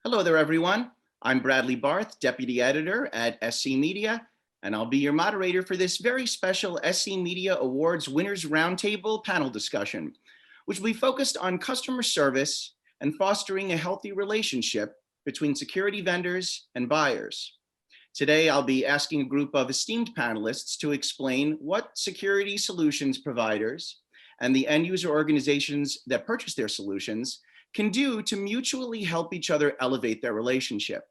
Hello there, everyone. I'm Bradley Barth, Deputy Editor at SC Media, and I'll be your moderator for this very special SC Media Awards Winners Roundtable panel discussion, which will be focused on customer service and fostering a healthy relationship between security vendors and buyers. Today, I'll be asking a group of esteemed panelists to explain what security solutions providers and the end user organizations that purchase their solutions can do to mutually help each other elevate their relationship.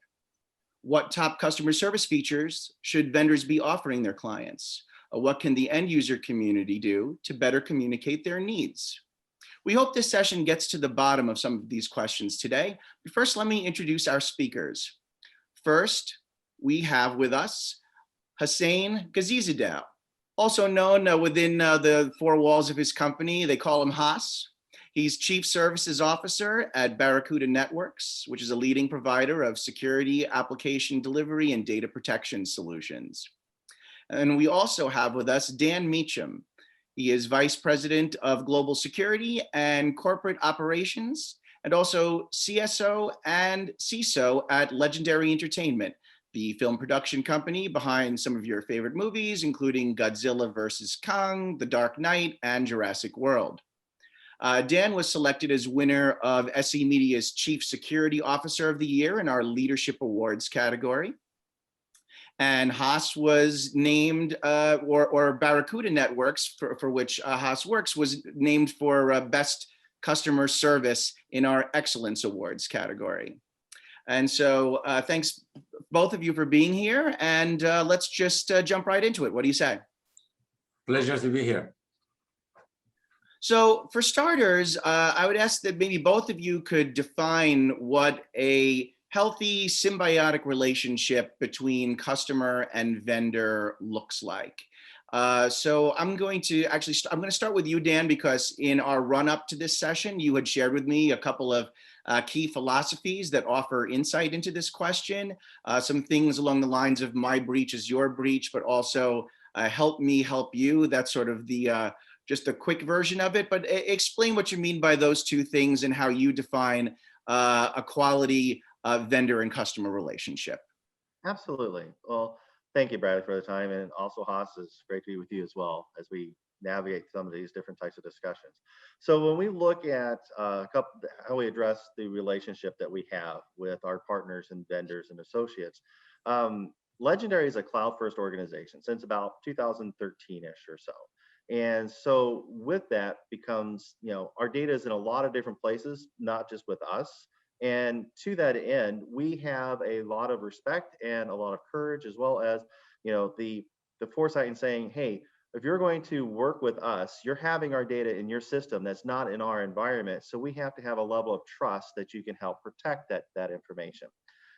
What top customer service features should vendors be offering their clients? What can the end user community do to better communicate their needs? We hope this session gets to the bottom of some of these questions today. But first, let me introduce our speakers. First, we have with us Hossein Ghazizadeh, also known within the four walls of his company. They call him Haas. He's Chief Services Officer at Barracuda Networks, which is a leading provider of security, application delivery, and data protection solutions. And we also have with us Dan Meacham. He is Vice President of Global Security and Corporate Operations, and also CSO and CISO at Legendary Entertainment, the film production company behind some of your favorite movies, including Godzilla vs. Kong, The Dark Knight, and Jurassic World. Dan was selected as winner of SE Media's Chief Security Officer of the Year in our Leadership Awards category. And Haas was named, or Barracuda Networks, for which Haas works, was named for Best Customer Service in our Excellence Awards category. And so thanks both of you for being here, and let's just jump right into it. What do you say? Pleasure to be here. So for starters, I would ask that maybe both of you could define what a healthy symbiotic relationship between customer and vendor looks like. So I'm going to start with you, Dan, because in our run up to this session, you had shared with me a couple of key philosophies that offer insight into this question. Some things along the lines of my breach is your breach, but also help me help you. That's sort of the just a quick version of it, but explain what you mean by those two things and how you define a quality vendor and customer relationship. Absolutely. Well, thank you, Bradley, for the time. And also, Haas, it's great to be with you as well as we navigate some of these different types of discussions. So when we look at how we address the relationship that we have with our partners and vendors and associates, Legendary is a cloud-first organization since about 2013-ish or so. And so with that becomes, our data is in a lot of different places, not just with us. And to that end, we have a lot of respect and a lot of courage, as well as, the foresight in saying, hey, if you're going to work with us, you're having our data in your system that's not in our environment. So we have to have a level of trust that you can help protect that information.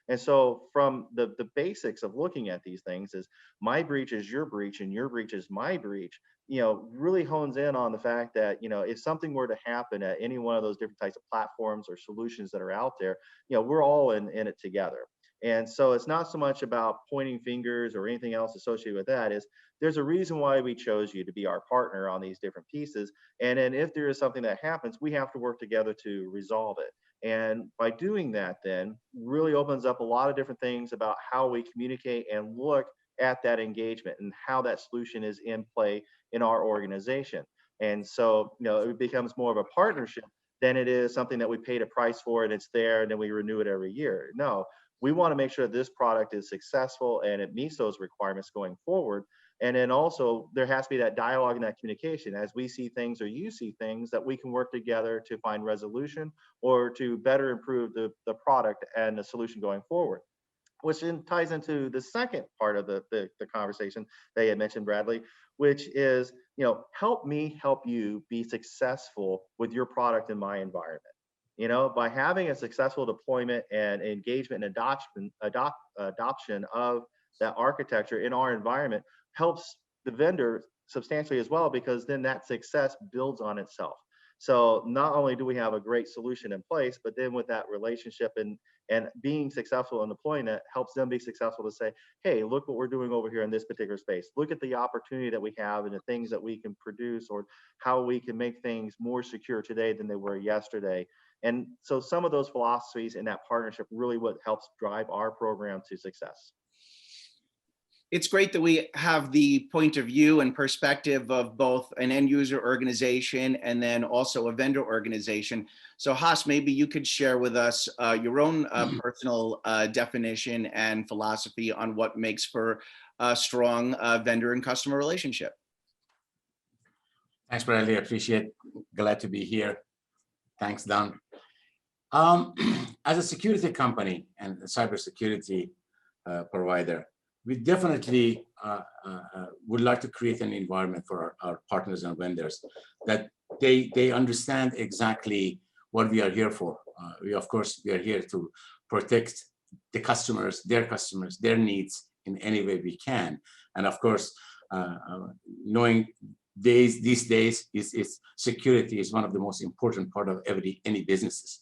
And so from the basics of looking at these things is my breach is your breach and your breach is my breach, really hones in on the fact that, if something were to happen at any one of those different types of platforms or solutions that are out there, we're all in it together. And so it's not so much about pointing fingers or anything else associated with that. Is there's a reason why we chose you to be our partner on these different pieces. And then if there is something that happens, we have to work together to resolve it. And by doing that, then really opens up a lot of different things about how we communicate and look at that engagement and how that solution is in play in our organization. And so, it becomes more of a partnership than it is something that we paid a price for and it's there and then we renew it every year. No, we want to make sure that this product is successful and it meets those requirements going forward. And then also there has to be that dialogue and that communication as we see things or you see things that we can work together to find resolution or to better improve the product and the solution going forward. Which then ties into the second part of the conversation that you had mentioned, Bradley, which is, help me help you be successful with your product in my environment. By having a successful deployment and engagement and adoption of that architecture in our environment helps the vendor substantially as well, because then that success builds on itself. So not only do we have a great solution in place, but then with that relationship and And being successful in deploying it helps them be successful to say, hey, look what we're doing over here in this particular space. Look at the opportunity that we have and the things that we can produce, or how we can make things more secure today than they were yesterday. And so some of those philosophies in that partnership really what helps drive our program to success. It's great that we have the point of view and perspective of both an end user organization and then also a vendor organization. So Haas, maybe you could share with us your own personal definition and philosophy on what makes for a strong vendor and customer relationship. Thanks, Bradley. I appreciate. Glad to be here. Thanks, Dan. As a security company and a cybersecurity provider, we definitely would like to create an environment for our partners and vendors that they understand exactly what we are here for. Of course, we are here to protect the customers, their needs in any way we can. And of course, knowing these days is security is one of the most important part of any businesses.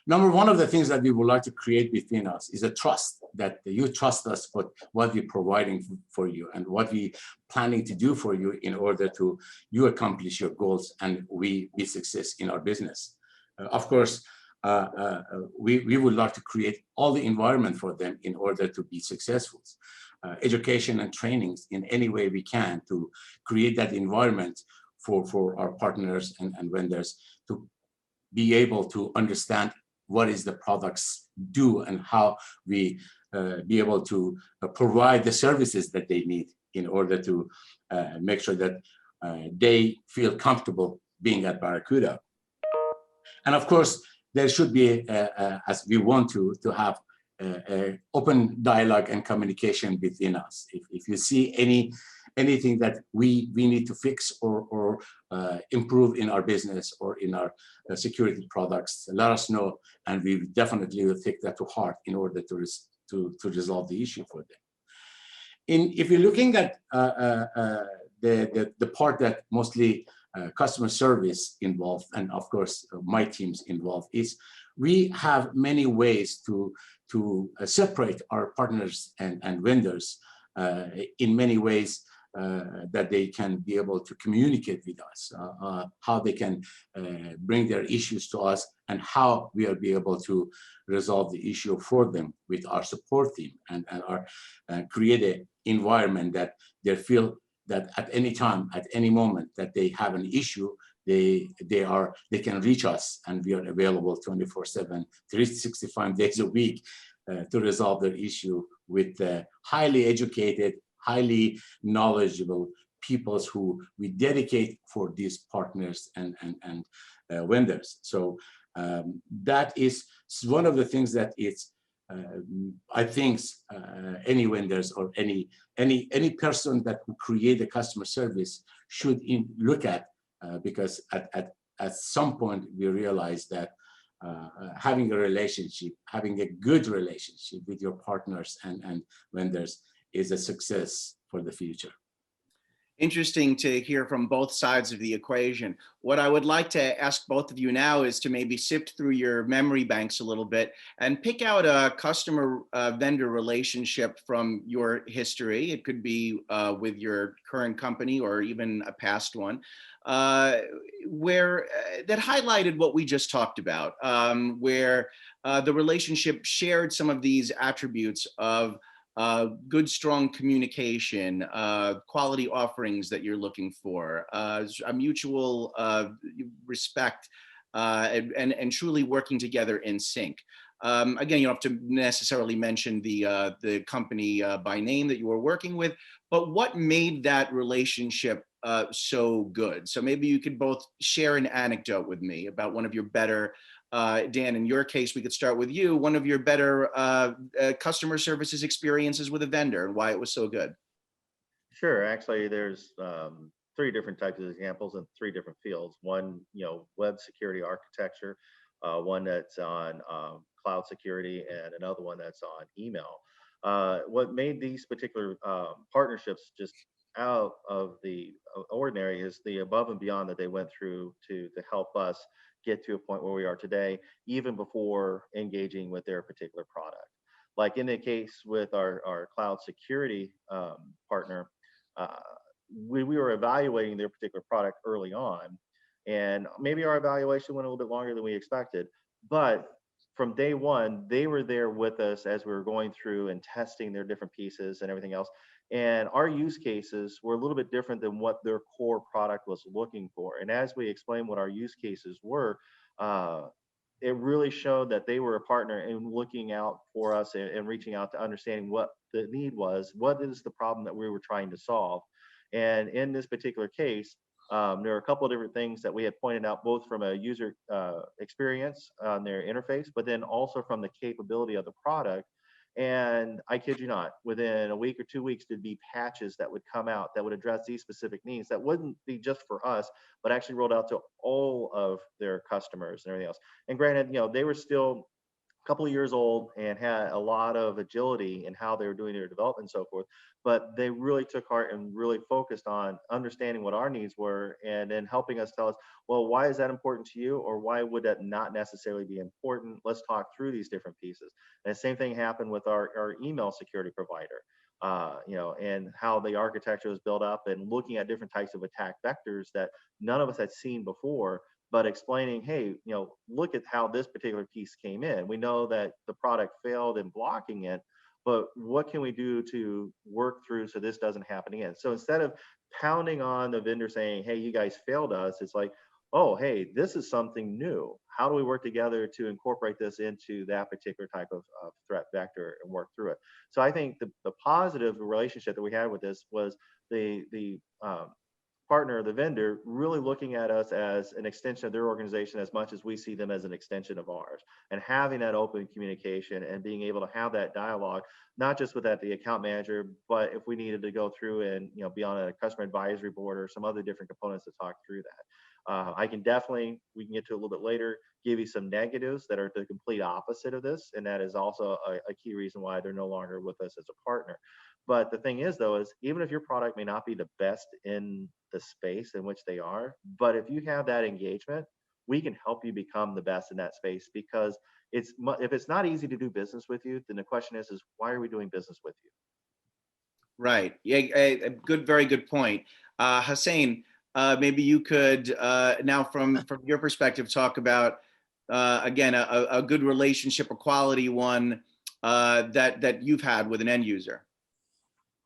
Number one of the things that we would like to create between us is a trust, that you trust us for what we're providing for you and what we planning to do for you in order to you accomplish your goals and we be success in our business. Of course, we would like to create all the environment for them in order to be successful. Education and trainings in any way we can to create that environment for our partners and vendors to be able to understand what is the products do and how we be able to provide the services that they need in order to make sure that they feel comfortable being at Barracuda. And of course, there should be, as we want to have open dialogue and communication within us. If you see anything that we need to fix or improve in our business or in our security products, let us know, and we definitely will take that to heart in order to resolve the issue for them. If you're looking at the part that mostly customer service involved, and of course my team's involved, is we have many ways to separate our partners and vendors in many ways that they can be able to communicate with us, how they can bring their issues to us, and how we will be able to resolve the issue for them with our support team and create an environment that they feel that at any time, at any moment that they have an issue, they can reach us, and we are available 24/7, 365 days a week to resolve their issue with highly educated, highly knowledgeable people who we dedicate for these partners and vendors. So that is one of the things that it's I think any vendors or any person that will create a customer service should look at, because at some point we realize that having a relationship, having a good relationship with your partners and vendors is a success for the future. Interesting to hear from both sides of the equation. What I would like to ask both of you now is to maybe sift through your memory banks a little bit and pick out a customer vendor relationship from your history. It could be with your current company or even a past one, where that highlighted what we just talked about, where the relationship shared some of these attributes of good, strong communication, quality offerings that you're looking for, a mutual respect, and truly working together in sync. Again, you don't have to necessarily mention the company by name that you were working with, but what made that relationship so good? So maybe you could both share an anecdote with me about one of your better, Dan, in your case, we could start with you, one of your better customer services experiences with a vendor and why it was so good. Sure. Actually, there's 3 different types of examples in 3 different fields. One, web security architecture, one that's on cloud security, and another one that's on email. What made these particular partnerships just out of the ordinary is the above and beyond that they went through to help us get to a point where we are today, even before engaging with their particular product. Like in the case with our cloud security partner, uh, we were evaluating their particular product early on, and maybe our evaluation went a little bit longer than we expected, but from day one, they were there with us as we were going through and testing their different pieces and everything else. And our use cases were a little bit different than what their core product was looking for. And as we explained what our use cases were, uh, it really showed that they were a partner in looking out for us and reaching out to understanding what the need was, what is the problem that we were trying to solve. And in this particular case, there are a couple of different things that we had pointed out, both from a user experience on their interface, but then also from the capability of the product. And I kid you not, within a week or 2 weeks, there'd be patches that would come out that would address these specific needs that wouldn't be just for us, but actually rolled out to all of their customers and everything else. And granted, they were still couple of years old and had a lot of agility in how they were doing their development and so forth. But they really took heart and really focused on understanding what our needs were and then helping us tell us, well, why is that important to you? Or why would that not necessarily be important? Let's talk through these different pieces. And the same thing happened with our email security provider. And how the architecture was built up and looking at different types of attack vectors that none of us had seen before, but explaining, hey, look at how this particular piece came in. We know that the product failed in blocking it, but what can we do to work through so this doesn't happen again? So instead of pounding on the vendor saying, hey, you guys failed us, it's like, oh, hey, this is something new. How do we work together to incorporate this into that particular type of threat vector and work through it? So I think the positive relationship that we had with this was the partner, the vendor, really looking at us as an extension of their organization as much as we see them as an extension of ours, and having that open communication and being able to have that dialogue, not just with the account manager, but if we needed to go through and be on a customer advisory board or some other different components to talk through that. We can get to a little bit later, give you some negatives that are the complete opposite of this, and that is also a key reason why they're no longer with us as a partner. But the thing is, though, is even if your product may not be the best in the space in which they are, but if you have that engagement, we can help you become the best in that space, because if it's not easy to do business with you, then the question is why are we doing business with you? Right. Yeah. Very good point. Hossein, maybe you could now, from your perspective, talk about again a good relationship, a quality one that you've had with an end user.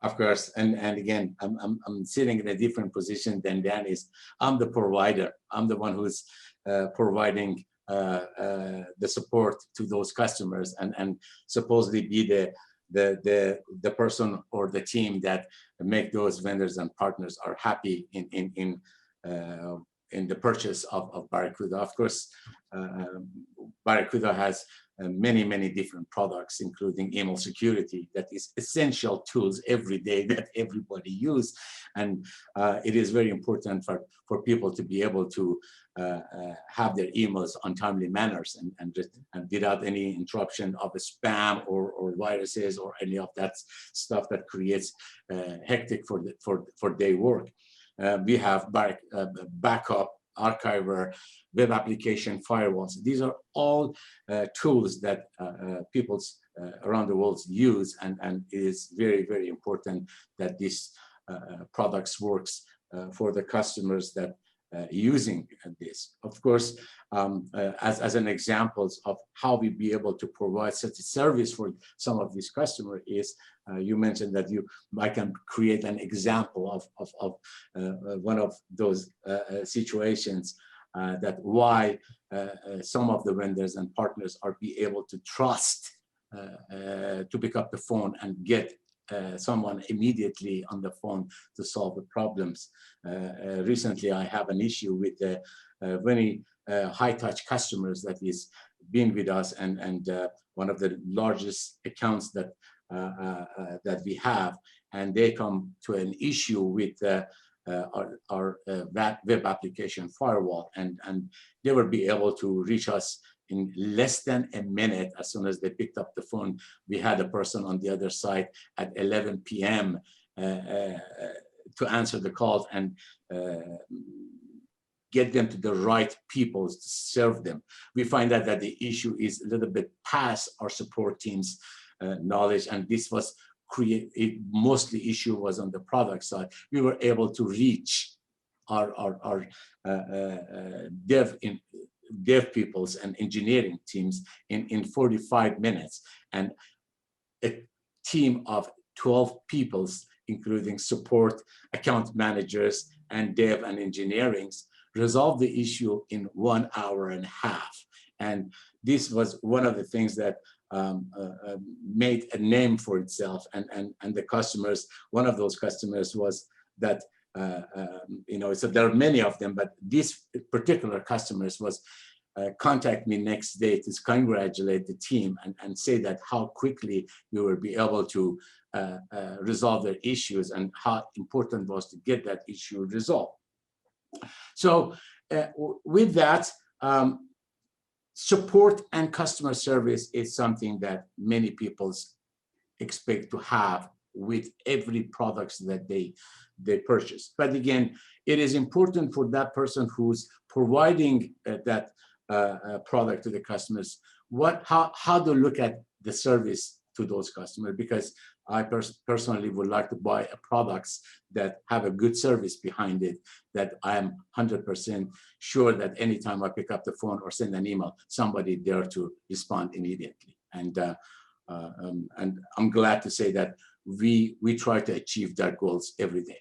Of course, and again, I'm sitting in a different position than Dan is. I'm the provider. I'm the one who's providing the support to those customers, and supposedly be the person or the team that make those vendors and partners are happy in the purchase of Barracuda. Of course, Barracuda has many different products, including email security, that is essential tools every day that everybody use. And it is very important for people to be able to have their emails on timely manners and without any interruption of a spam or viruses or any of that stuff that creates hectic for their work. We have backup, archiver, web application firewalls. These are all tools that people around the world use, and it is very important that these products works for the customers that using this. Of course, as an examples of how we be able to provide such a service for some of these customers is, you mentioned that I can create an example of one of those situations that why some of the vendors and partners are be able to trust to pick up the phone and get someone immediately on the phone to solve the problems. Recently, I have an issue with very high-touch customers that is been with us, and one of the largest accounts that that we have, and they come to an issue with our web application firewall, and they will be able to reach us in less than a minute. As soon as they picked up the phone, we had a person on the other side at 11 p.m. To answer the calls and get them to the right people to serve them. We find that the issue is a little bit past our support team's knowledge, and this was mostly issue was on the product side. We were able to reach our dev peoples and engineering teams in 45 minutes, and a team of 12 peoples, including support, account managers, and dev and engineering, resolved the issue in 1.5 hours. And this was one of the things that made a name for itself. And the customers, one of those customers was that, so there are many of them, but this particular customers was contact me next day to congratulate the team and say that how quickly we will be able to resolve their issues and how important it was to get that issue resolved. So with that, support and customer service is something that many people expect to have with every product that they purchase. But again, it is important for that person who's providing that product to the customers, how to look at the service to those customers, because I personally would like to buy products that have a good service behind it, that I am 100% sure that anytime I pick up the phone or send an email, somebody there to respond immediately. And I'm glad to say that we try to achieve that goals every day.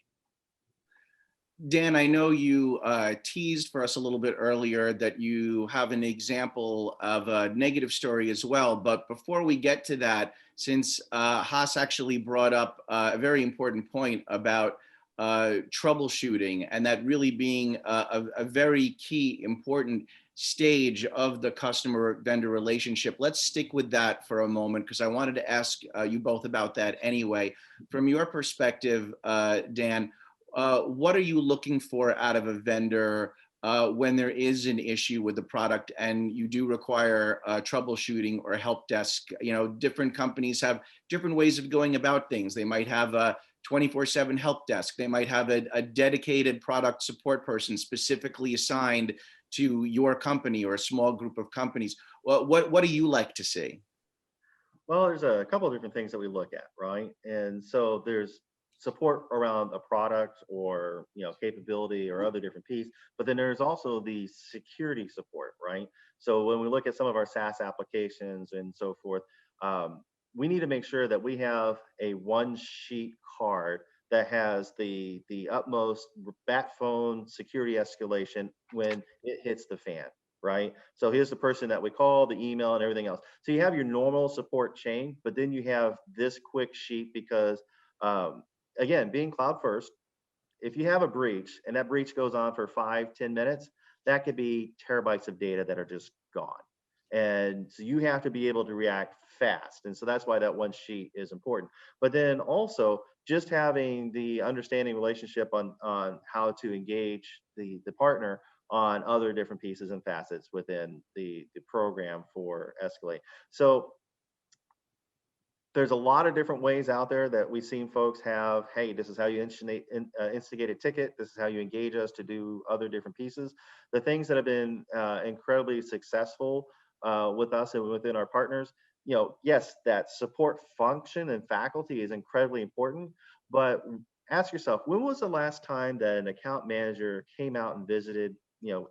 Dan, I know you teased for us a little bit earlier that you have an example of a negative story as well. But before we get to that, since Haas actually brought up a very important point about troubleshooting, and that really being a very key, important stage of the customer-vendor relationship, let's stick with that for a moment, because I wanted to ask you both about that anyway. From your perspective, Dan, what are you looking for out of a vendor when there is an issue with the product and you do require troubleshooting or help desk? You know, different companies have different ways of going about things. They might have a 24/7 help desk. They might have a dedicated product support person specifically assigned to your company or a small group of companies. What do you like to see? Well, there's a couple of different things that we look at, right? And so there's support around a product or capability or other different piece, but then there's also the security support, right? So when we look at some of our SaaS applications and so forth, we need to make sure that we have a one sheet card that has the utmost bat phone security escalation when it hits the fan, right? So here's the person that we call, the email and everything else. So you have your normal support chain, but then you have this quick sheet because again, being cloud first, if you have a breach and that breach goes on for 5-10 minutes, that could be terabytes of data that are just gone. And so you have to be able to react fast. And so that's why that one sheet is important. But then also just having the understanding relationship on how to engage the partner on other different pieces and facets within the program for Escalate. So there's a lot of different ways out there that we've seen folks have, hey, this is how you instigate a ticket. This is how you engage us to do other different pieces. The things that have been incredibly successful with us and within our partners, yes, that support function and faculty is incredibly important, but ask yourself, when was the last time that an account manager came out and visited,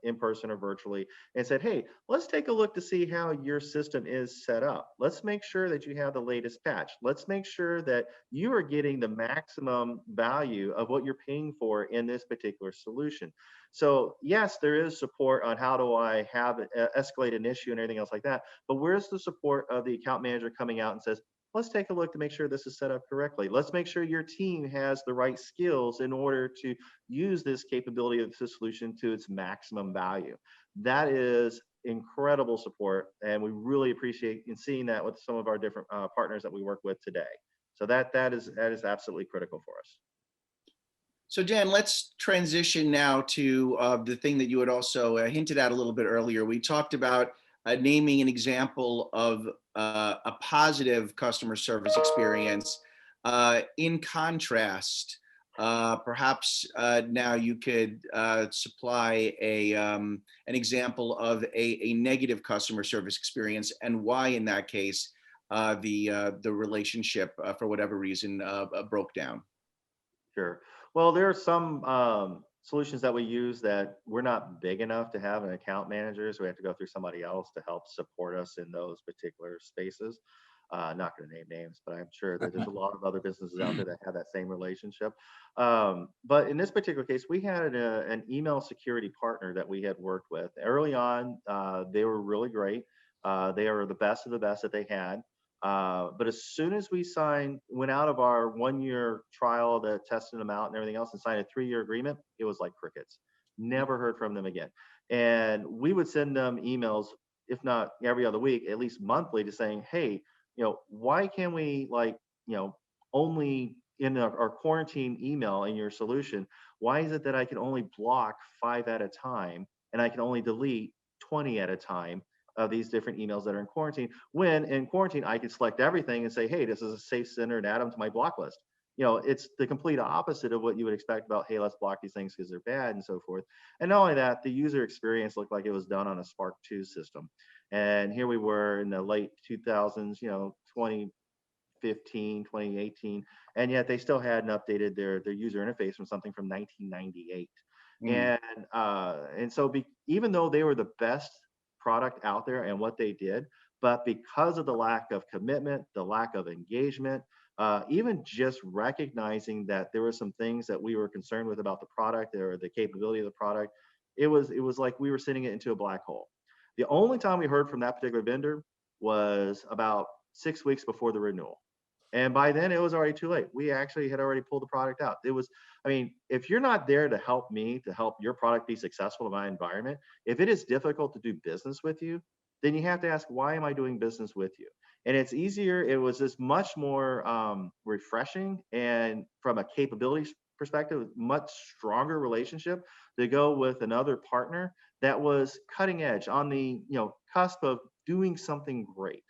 in person or virtually, and said, hey, let's take a look to see how your system is set up. Let's make sure that you have the latest patch. Let's make sure that you are getting the maximum value of what you're paying for in this particular solution. So yes, there is support on how do I have escalate an issue and everything else like that, but where's the support of the account manager coming out and says, let's take a look to make sure this is set up correctly. Let's make sure your team has the right skills in order to use this capability of the solution to its maximum value. That is incredible support, and we really appreciate seeing that with some of our different partners that we work with today. So that is absolutely critical for us. So Dan, let's transition now to the thing that you had also hinted at a little bit earlier. We talked about naming an example of a positive customer service experience. In contrast, Perhaps now you could supply an example of a negative customer service experience and why, in that case, the relationship, for whatever reason, broke down. Sure. Well, there are some solutions that we use that we're not big enough to have an account manager, so we have to go through somebody else to help support us in those particular spaces. Not going to name names, but I'm sure that there's a lot of other businesses out there that have that same relationship. But in this particular case, we had an email security partner that we had worked with early on. They were really great. They are the best of the best that they had. But as soon as we went out of our 1-year trial that tested them out and everything else and signed a 3-year agreement, it was like crickets. Never heard from them again. And we would send them emails, if not every other week, at least monthly, to saying, hey, why can we only in our quarantine email in your solution, why is it that I can only block 5 at a time and I can only delete 20 at a time of these different emails that are in quarantine, when in quarantine I can select everything and say, hey, this is a safe center and add them to my block list. It's the complete opposite of what you would expect about, hey, let's block these things because they're bad and so forth. And not only that, the user experience looked like it was done on a Spark 2 system. And here we were in the late 2000s, 2015, 2018, and yet they still hadn't updated their user interface from something from 1998. And so even though they were the best product out there and what they did, but because of the lack of commitment, the lack of engagement, even just recognizing that there were some things that we were concerned with about the product or the capability of the product, it was like we were sending it into a black hole. The only time we heard from that particular vendor was about 6 weeks before the renewal. And by then it was already too late. We actually had already pulled the product out. If you're not there to help me, to help your product be successful in my environment, if it is difficult to do business with you, then you have to ask, why am I doing business with you? And it's easier. It was just much more refreshing, and from a capabilities perspective, much stronger relationship to go with another partner that was cutting edge on the cusp of doing something great.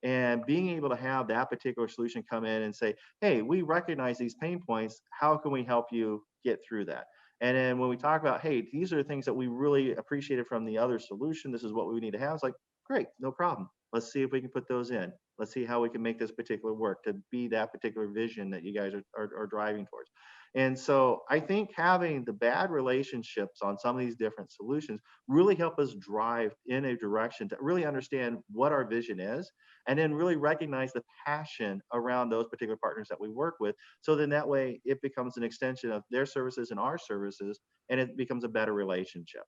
And being able to have that particular solution come in and say, hey, we recognize these pain points. How can we help you get through that? And then when we talk about, hey, these are the things that we really appreciated from the other solution, this is what we need to have. It's like, great, no problem. Let's see if we can put those in. Let's see how we can make this particular work to be that particular vision that you guys are driving towards. And so I think having the bad relationships on some of these different solutions really help us drive in a direction to really understand what our vision is, and then really recognize the passion around those particular partners that we work with. So then that way it becomes an extension of their services and our services, and it becomes a better relationship.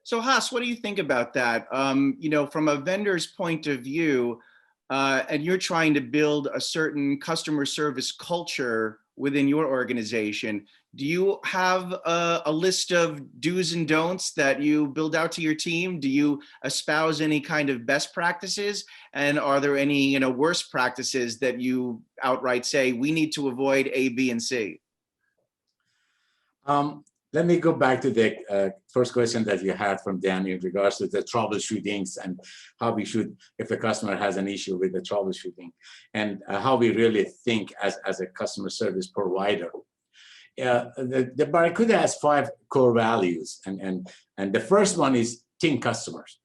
So Haas, what do you think about that? From a vendor's point of view, and you're trying to build a certain customer service culture within your organization, do you have a list of do's and don'ts that you build out to your team? Do you espouse any kind of best practices? And are there any worst practices that you outright say, we need to avoid A, B, and C? Let me go back to the first question that you had from Dan in regards to the troubleshootings and how we should, if the customer has an issue with the troubleshooting, and how we really think as a customer service provider. The Barracuda has 5 core values, and the first one is think customers,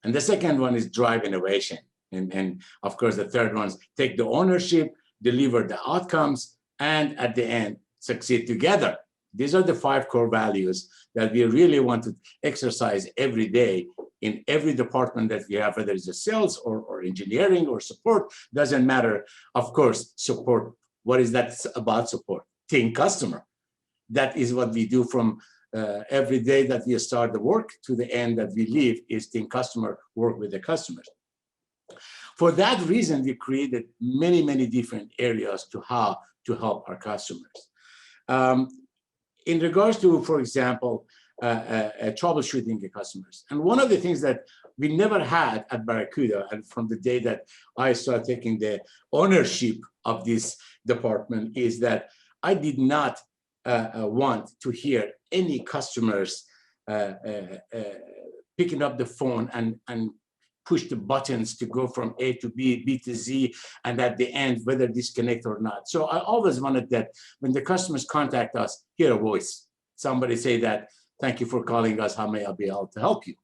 and the second one is drive innovation, and of course the third one is take the ownership, deliver the outcomes, and at the end succeed together. These are the 5 core values that we really want to exercise every day in every department that we have, whether it's a sales or engineering or support, doesn't matter. Of course, support, what is that about support? Think customer. That is what we do from every day that we start the work to the end that we leave, is think customer, work with the customers. For that reason, we created many, many different areas to how to help our customers. In regards to, for example, troubleshooting the customers. And one of the things that we never had at Barracuda, and from the day that I started taking the ownership of this department, is that I did not want to hear any customers picking up the phone and push the buttons to go from A to B, B to Z, and at the end, whether disconnect or not. So I always wanted that when the customers contact us, hear a voice. Somebody say that, thank you for calling us, how may I be able to help you?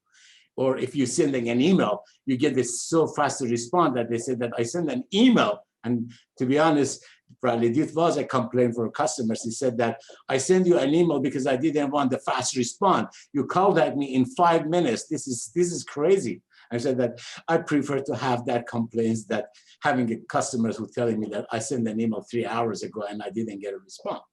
Or if you're sending an email, you get this so fast to respond that they say that I send an email. And to be honest, probably this was a complaint for customers. He said that I send you an email because I didn't want the fast response. You called at me in 5 minutes. This is crazy. I said that I prefer to have that complaints that having a customers who telling me that I sent an email 3 hours ago and I didn't get a response.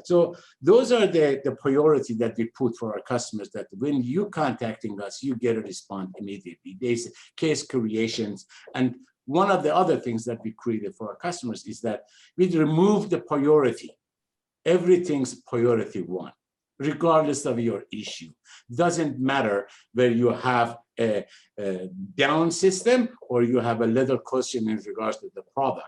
So those are the priority that we put for our customers, that when you contacting us, you get a response immediately. There's case creations. And one of the other things that we created for our customers is that we remove the priority. Everything's priority one, regardless of your issue. Doesn't matter whether you have a down system or you have a little question in regards to the product.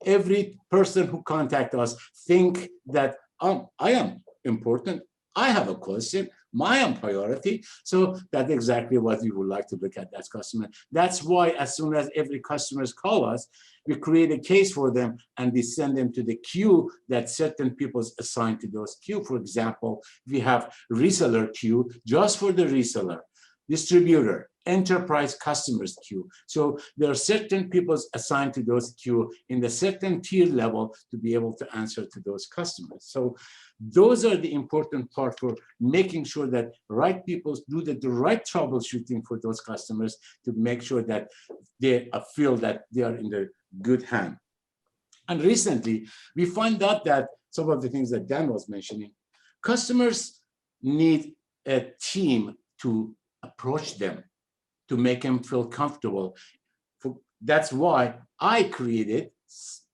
Every person who contacts us think that I am important, I have a question, my own priority. So that's exactly what we would like to look at as customer. That's why as soon as every customers call us, we create a case for them and we send them to the queue that certain people assigned to those queue. For example, we have reseller queue just for the reseller, distributor, enterprise customers queue. So there are certain people assigned to those queue in the certain tier level to be able to answer to those customers. So those are the important part for making sure that right people do the right troubleshooting for those customers to make sure that they feel that they are in the good hand. And recently, we find out that some of the things that Dan was mentioning, customers need a team to approach them, to make them feel comfortable. That's why I created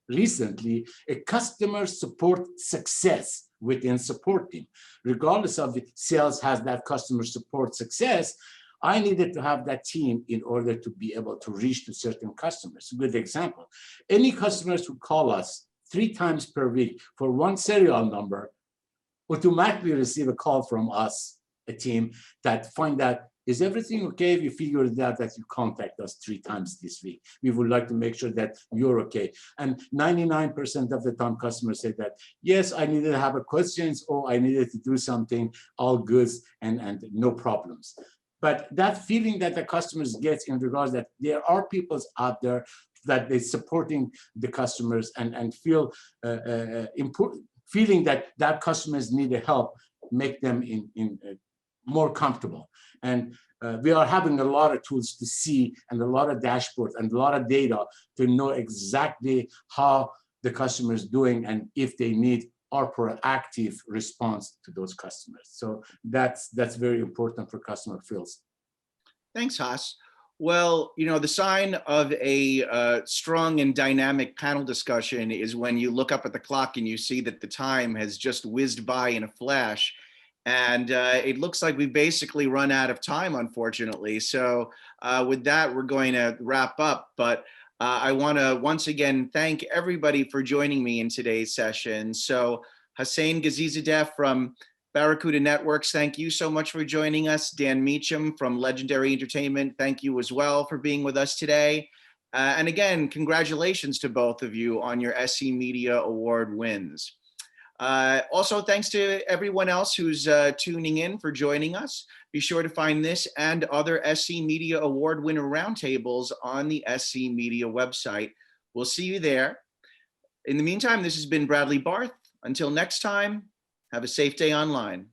recently a customer support success within support team. Regardless of the sales has that customer support success, I needed to have that team in order to be able to reach to certain customers. A good example, any customers who call us 3 times per week for one serial number automatically receive a call from us, a team that find out, is everything okay? We figured out that you contact us 3 times this week. We would like to make sure that you're okay. And 99% of the time customers say that, yes, I needed to have a questions or I needed to do something, all goods and no problems. But that feeling that the customers get in regards that there are people out there that they're supporting the customers and feel feeling that customers need help, make them more comfortable. And we are having a lot of tools to see and a lot of dashboards and a lot of data to know exactly how the customer is doing and if they need our proactive response to those customers. So that's very important for customer feels. Thanks, Haas. Well, you know, the sign of a strong and dynamic panel discussion is when you look up at the clock and you see that the time has just whizzed by in a flash. And it looks like we've basically run out of time, unfortunately. So with that, we're going to wrap up. But I want to once again thank everybody for joining me in today's session. So Hossein Ghazizadeh from Barracuda Networks, thank you so much for joining us. Dan Meacham from Legendary Entertainment, thank you as well for being with us today. And again, congratulations to both of you on your SC Media Award wins. Also, thanks to everyone else who's tuning in for joining us. Be sure to find this and other SC Media Award winner roundtables on the SC Media website. We'll see you there. In the meantime, this has been Bradley Barth. Until next time, have a safe day online.